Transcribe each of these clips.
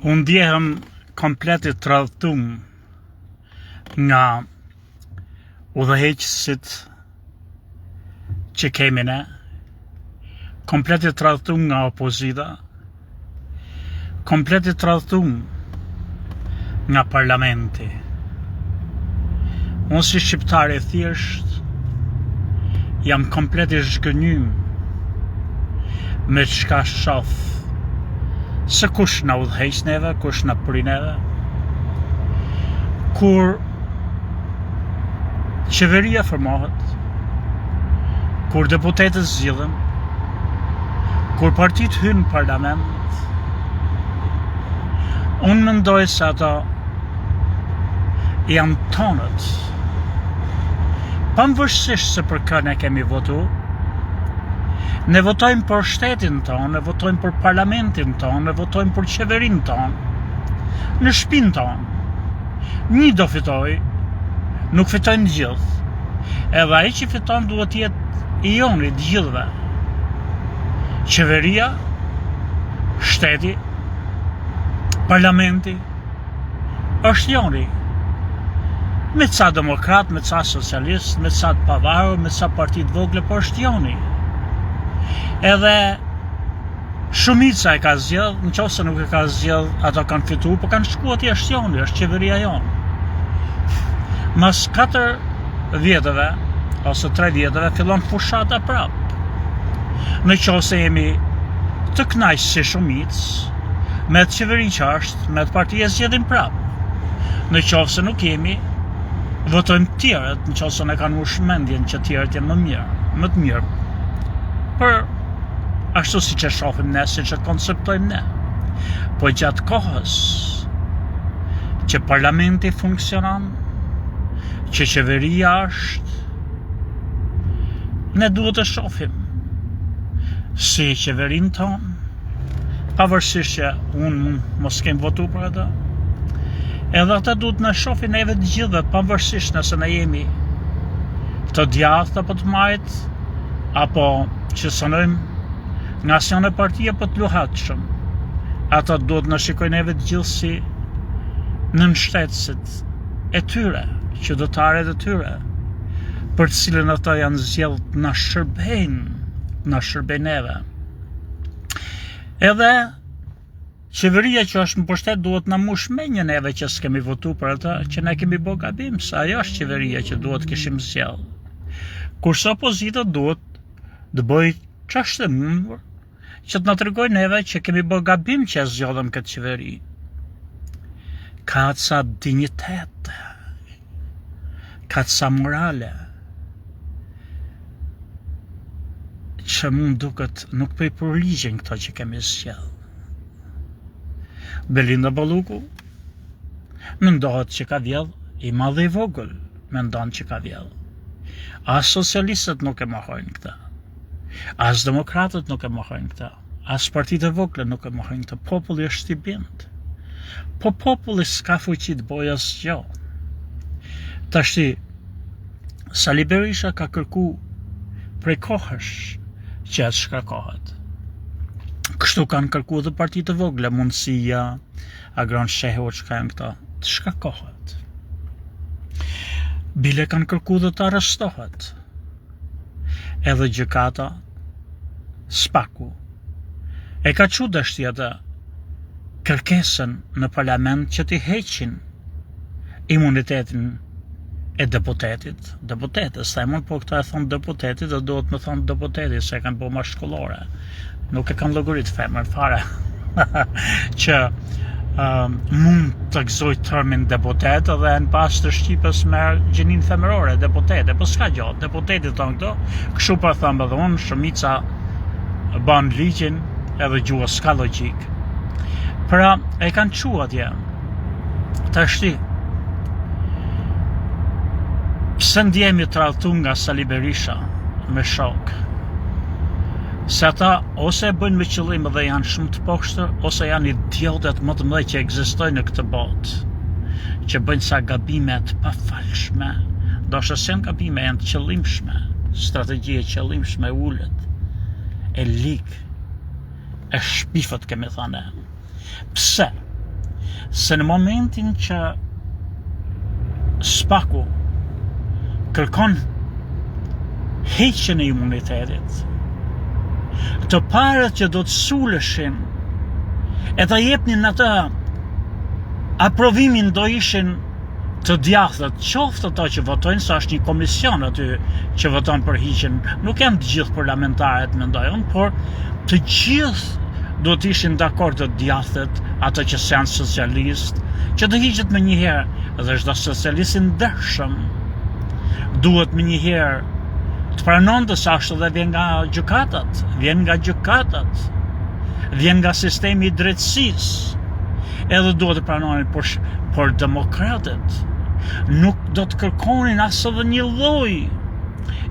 Unë ndjehem komplet I tradhtum nga udhëheqësit që kemi ne, komplet I tradhtum nga opozita, komplet I tradhtum nga parlamenti. Unë si shqiptar I thjesht jam komplet I zhgënjym me çka shoh. Se kush na udhëheq neve, kush na pri neve. Kur qeveria formohet, kur deputetët zgjidhen, kur partitë hynë në parlament, unë mendoj se ato janë tonët. Pavarësisht se për kë ne kemi votu, ne votojmë për shtetin tonë, ne votojmë për parlamentin tonë, ne votojmë për qeverinë tonë, në shtëpinë tonë. Një do fitoj, nuk fitojnë gjithë. Edhe ai që fiton duhet jetë I joni të gjithëve. Qeveria, shteti, parlamenti, është joni. Me ca demokrat, me ca socialist, me ca të pavarur, me ca parti të vogla, por është joni. Edhe shumica e ka zgjedh, nëse nuk e ka zgjedh, ato kanë fituar, por kanë shkuar atje është joni, është qeveria jonë. Mas 4 vjetëve, ose 3 vjetëve, fillon fushata prap. Nëse jemi të kënaqë si shumicë, me të qeveri që është, me të partia zgjedhin prap. Nëse nuk jemi, votojmë tjerët, nëse ne kanë hush mendjen që tjerët janë më të mirë. Për ashtu si që shohim ne, si që konceptojmë ne. Po gjatë kohës që parlamenti funksionon, që qeveria është, ne duhet të shohim si qeverinë tonë, pavarësisht që unë mos kem votu për atë, edhe ata duhet në shohin neve të gjithëve, pavarësisht nëse ne jemi të djathtë apo të majt, apo që sonojmë nga asnjë parti apo të luhatshëm. Ata duhet në shikojnë neve të gjithë si nënshtetësit e tyre, qytetarët e tyre, për të cilën ata janë zgjedhur na shërbejnë neve. Edhe qeveria që është në pushtet duhet na mush menjën neve që s'kemi votu për ata, që ne kemi bë gabim, se ajo është qeveria që duhet kishim zgjedhur. Kurse opozita duhet të bëj ç'është e mundur, që të na tregojë neve që kemi bë gabim që zgjodhëm këtë qeveri. Ka ca dinjitet, ka ca morale, që mund duket nuk po I përligjen këto që kemi zgjedhur. Belinda Balluku mendohet që ka vjedh I madh I vogël, mendon që ka vjedh. As socialistët nuk e mohojnë këtë. As demokratët nuk e mohojnë këtë. As partitë e vogla nuk e mohojnë këtë. Populli është I bindur. Po populli s'ka fuqi të bëjë asgjë. Tashti Sali Berisha ka kërku prej kohësh që atë shkarkohet. Kështu kanë kërku dhe partitë e vogla, mundësia, Agron Shehu, çka janë këto, të shkarkohet. Bile kanë kërku dhe të arrestohet. Edhe gjykata, Spaku, e ka çu dashti atë kërkesën në parlament që t'i heqin imunitetin e deputetit. Deputetës, sa mund po këta e thonë deputetit, dhe duhet me thonë deputetit, se e kanë po ma shkollore. Nuk e kanë llogarit femër fare që mund të gëzoj termin deputet edhe në pas të shqipës me gjinin femërore, deputete, po s'ka gjë, deputetit thonë këto, kështu pa thëmë edhe unë, shumica ban ligjin edhe gjua s'ka logjik. Pra, e kanë çu atje. Tashti, pse ndjehemi të tradhtuar nga Sali Berisha me shok? Se ata ose e bëjnë me qëllim dhe janë shumë të poshtër, ose janë idiotet më të mëdhenj që ekzistojnë në këtë botë, që bëjnë sa gabime të pafalshme, ndoshta janë gabime janë të qëllimshme, strategji e qëllimshme ulët, e lig, e shpifët kemi thënë. Pse? se në momentin që Spaku kërkon heqjen e imunitetit, të parët që do të suleshin e të jepnin atë aprovimin do ishin të djathtët, qoftë ato që votojnë, sa është një komision aty që voton për hiqjen, nuk janë të gjithë parlamentarët mendojnë, por të gjithë do të ishin dakord të djathtët, ato që janë socialist, që të hiqet me njëherë, dhe çdo socialist i ndershëm duhet me njëherë të pranon të ashtu dhe vjen nga gjykatat, vjen nga sistemi i drejtësisë, edhe duhet të pranonin, por demokratët nuk do të kërkonin as edhe një lloj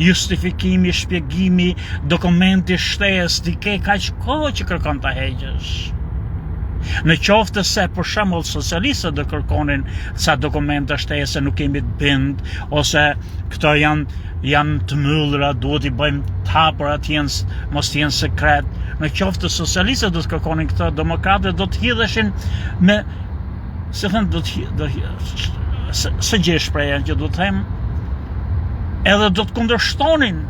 justifikimi, shpjegimi, dokumenti shtesë, ti ke kaq kohë që kërkon ta heqësh. Në qoftë se për shembull socialistët do kërkonin ca dokumente shtesë, nuk kemi të bind, ose këto janë të myllra, duhet i bëjmë hapur atje, mos jenë sekret. Në qoftë socialistët do të kërkonin këto, demokratët do të hidheshin me, se thënë, se gjë shpreha që do të them, edhe do të kundërshtonin,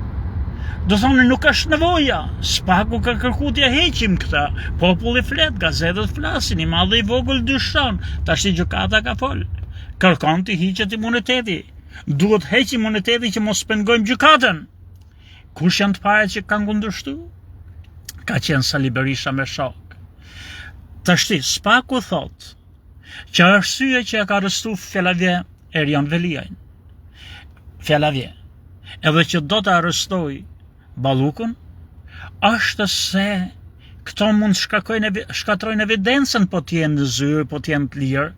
do thonin nuk është nevoja, Spaku ka kërku t'ja heqim këta, populli flet, gazetet flasin, i madh dhe i vogël dyshon, tash gjykata ka fol, kërkon t'i hiqet imuniteti, duhet heq imuniteti që mos pengojmë gjykatën. Kush janë të parët që kanë kundërshtu? Ka qenë Sali Berisha me shok. Tashti, Spaku thot që arsye që ka arrestu Fjalavje Erion Veliajn, Fjalavje, edhe që do të arrestoj Ballukun, është se këto mund shkatrojnë evidencën, po t'jenë në zyrë, po t'jenë të lirë,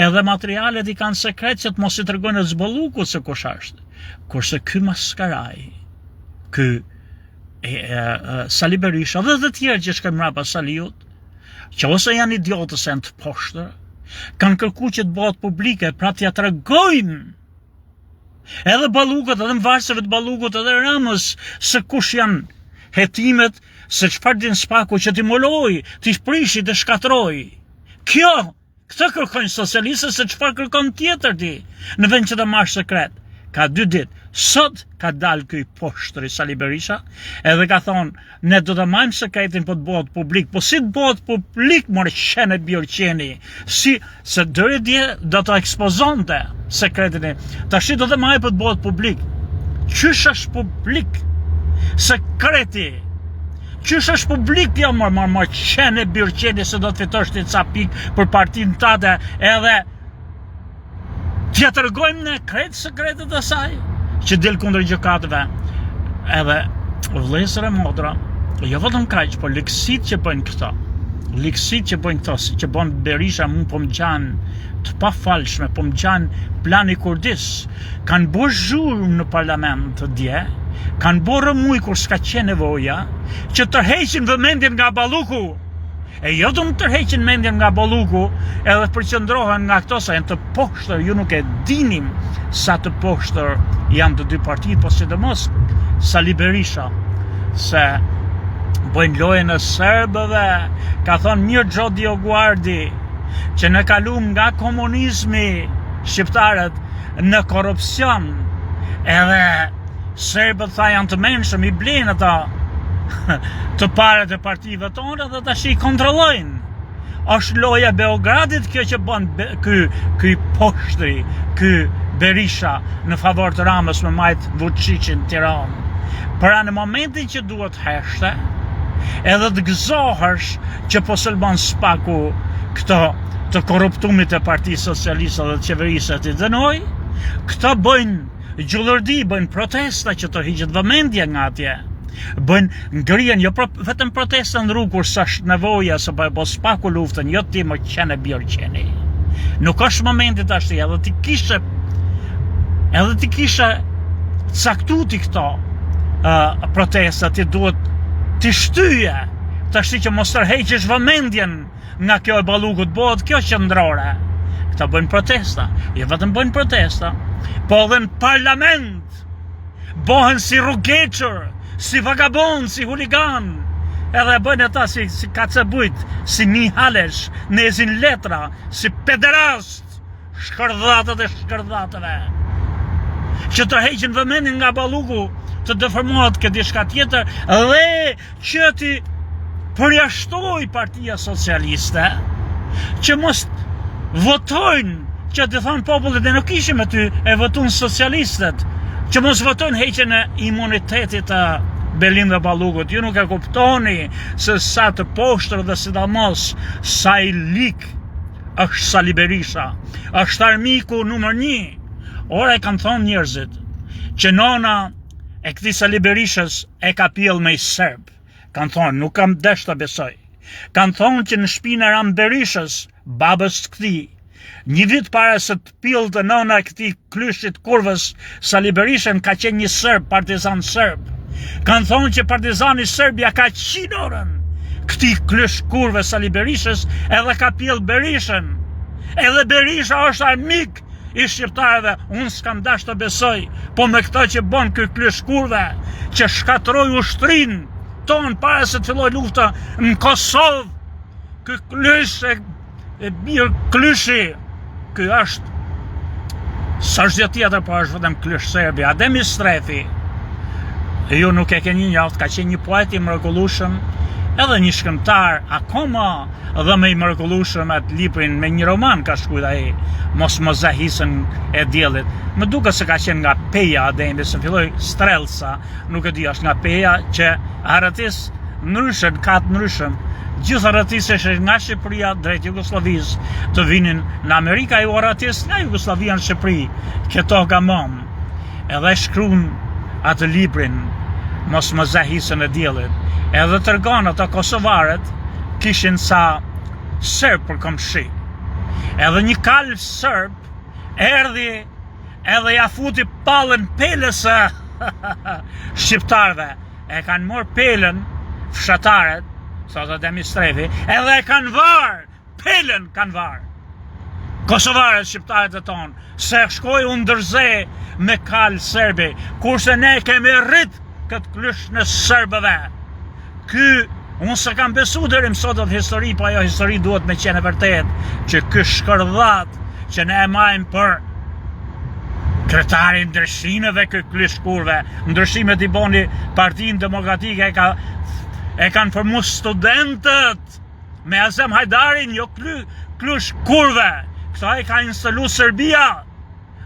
edhe materialet i kanë sekret që të mos i tregojnë Ballukut se kush është. Kurse ky maskaraj, ky Sali Berisha dhe të tjerë që shkojnë mbrapa Saliut, që ose janë idiotë ose janë të poshtër, kanë kërku që të bëhet publike, pra t'ja tregojnë edhe Ballukut, edhe mvarëseve të Ballukut, edhe Ramës, se kush janë hetimet, se çfarë din Spaku që t'i moloj, t'i prishi, t'i shkatroj. Këtë kërkojnë socialistët, se çfarë kërkon tjetër ti, në vend që të marrë sekret. Ka 2 ditë. Sot ka dalë ky poshtri Sali Berisha, edhe ka thonë, ne do të marrim sekretin po të bëhet publik, po si të bëhet publik, more qene Bjorqeni, se deri dje do të ekspozonte sekretin e, tash do të marrim po të bëhet publik. Qysh është publik sekreti? Qysh është publik jo more qene Bjorqeni, se do të fitosh ti ca pikë për partinë tate, edhe t'ja tërgojmë në sekretet e saj, që del kundër gjykatëve. Edhe vëllezër e motra, jo vetëm kaq, por likësit që bëjnë këto, që bën Berisha, mu po më gjanë të pafalshme, po më gjanë plani kurdis, kanë bërë zhurmë në parlament të dje, kanë bërë muj kur s'ka qenë nevoja, që tërheqin vëmendjen nga Balluku. E jo të më tërheqin mendjen nga Balluku, edhe përqendrohen nga këto sa janë të poshtër, ju nuk e dinim sa të poshtër janë të dy partitë, po sidomos Sali Berisha, se bëjnë lojën e serbëve, ka thonë Mirë Xho Dioguardi, që në kalum nga komunizmi shqiptarët në korupcion, edhe serbët tha janë të menshëm, i blenë ata të parët e partive tonë dhe tash i kontrollojnë. Është loja Beogradit kjo që bën ky poshtri, ky Berisha në favor të Ramës me majt Vučićin Tiranë. Pra në momentin që duhet heshte, edhe të gëzohesh që po sëlbon Spaku këto të korruptumit e Partisë Socialiste dhe të qeverisë të dënoj, këto bëjnë gjullërdi, bëjnë protesta që të hiqet vëmendje nga atje. Bëjnë ngrihen jo vetëm protesta në rrugë kur s'është nevoja se po Spaku luftën, jo ti më qenë Bjorqeni. Nuk është momenti tash, edhe ti kishe caktu ti këto protesta, ti duhet ti shtyje tash që mos tërheqësh vëmendjen nga kjo e Ballukut, bëhet kjo qendrore. Këta bëjnë protesta, jo vetëm bëjnë protesta, po edhe në parlament bëhen si rrugeqër, si vagabond, si huligan, edhe bëjnë ata si kacebujt, si Mihalesh, nezin letra, si pederast, shkërdhatët e shkërdhatëve, që të heqin vëmendjen nga Balluku, të deformohet këtë diçka tjetër, dhe që ti përjashtoj Partia Socialiste, që mos votojnë, që të thonë popullit e nuk ishim aty, e votun socialistët, që mos votojnë heqjen e imunitetit të Belinda Ballukut. Ju nuk e kuptoni se sa të poshtër dhe sidomos sa i lik është Sali Berisha, është armiku numër 1. Ora e kanë thonë njerëzit që nona e këtij Sali Berishës e ka pjell me i serb. Kanë thonë, nuk kam desh të besoj. Kanë thonë që në shtëpinë e Ram Berishës, babës të këtij, një vit para se të pillte nona e këtij klyshit kurvës, Sali Berishën ka qenë një serb, partizan serb. Kanë thonë që partizani Serbia ka 100 orën këtij klysh kurve Sali Berishës, edhe ka pjell Berishën. Edhe Berisha është armik i shqiptarëve. Unë s'kam dash të besoj, po me këto që bën ky klysh kurve, që shkatroi ushtrinë tonë para se të filloj lufta në Kosovë, ky klysh e mirë klyshi, ky është s'është gjë tjetër, po është vetëm klysh Serbia. Ademi Strefi, ju nuk e keni njoft, ka qenë një poet i mrekullueshëm, edhe një shkrimtar akoma dhe me i mrekullueshëm atë librin, me një roman ka shkruar ai, Mos zahisën e diellit. Më duket se ka qenë nga Peja Ademi, se filloi Strelsa, nuk e di, është nga Peja që arratis ndryshëm, ka të ndryshëm. Gjithë arratisësh nga Shqipëria drejt Jugosllavisë të vinin në Amerika, ju arratis nga Jugosllavia në Shqipëri, këto gamon. Edhe shkruan atë librin, Mos zahisën e diellit. Edhe tregon ato kosovarët kishin sa serb për komshi. Edhe një kalf serb erdhi edhe ja futi pallën pelësë shqiptarëve. E kanë marrë pelën fshatarët, thot Ademi Strefi, edhe e kanë varë, pelën kanë varë. Kosovarët shqiptarët e tonë, se shkoi u ndërze me kalë serbi, kurse ne kemi rrit këtë klysh në serbëve. Unë se kam besu deri më sot atë histori, po ajo histori duhet me qenë e vërtet, që ky shkërdhat që ne e majmë për kretarin ndryshimeve, ky klysh kurve, ndryshimet i boni Partinë Demokratike, e kanë formu studentët me Azem Hajdarin, jo klysh kurve. Këta e ka instalu Serbia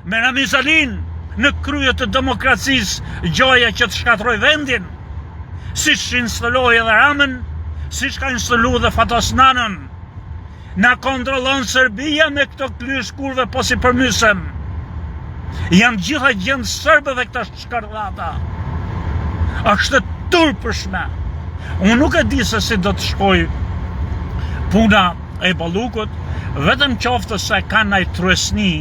me Ramizalin në krye të demokracisë, gjoja që të shkatroj vendin, si që instaloj edhe Ramën, si që ka instalu dhe Fatosnanën. Na kontrolon Serbia me këto klysh kurve, po si përmysëm. Janë gjitha gjendë sërbëve këta shkardhata. Është turpëshme. Unë nuk e di se si do të shkoj puna e Ballukut, vetëm qoftë se kanë naj truesni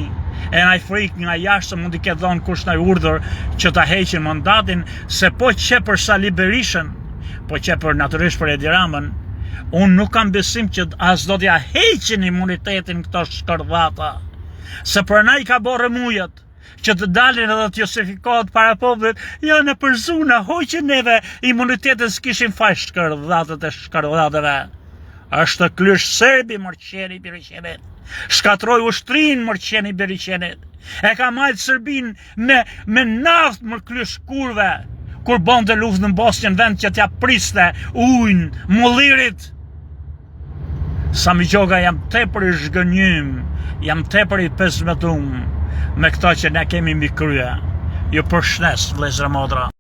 e naj frikë nga jashtë, se mund i ketë dhënë kush naj urdhër që ta heqin mandatin, se po që për Sali Berishën, po që për natyrisht për Edi Ramën, unë nuk kam besim që as do t'ja heqin imunitetin këto shkërdhata, se për na i ka borë mujët, që të dalin edhe të justifikohet para popullit, janë e përzuna, hoqin neve imunitetin s'kishin faj shkërdhatët e shkërdhatëve. Është klysh serbi Mërqeni Berishenit. Shkatroj ushtrin Mërqeni Berishenit. E ka majtë Serbin me naft më klysh kurve, kur bonte luftë në Bosnjën, vend që t'ja priste ujnë, mullirit. Sami Gjoga jam tepër i zhgënjym, jam tepër i pesmetum me këto që ne kemi mbi krye. Ju përshnes, vëllezër e motra.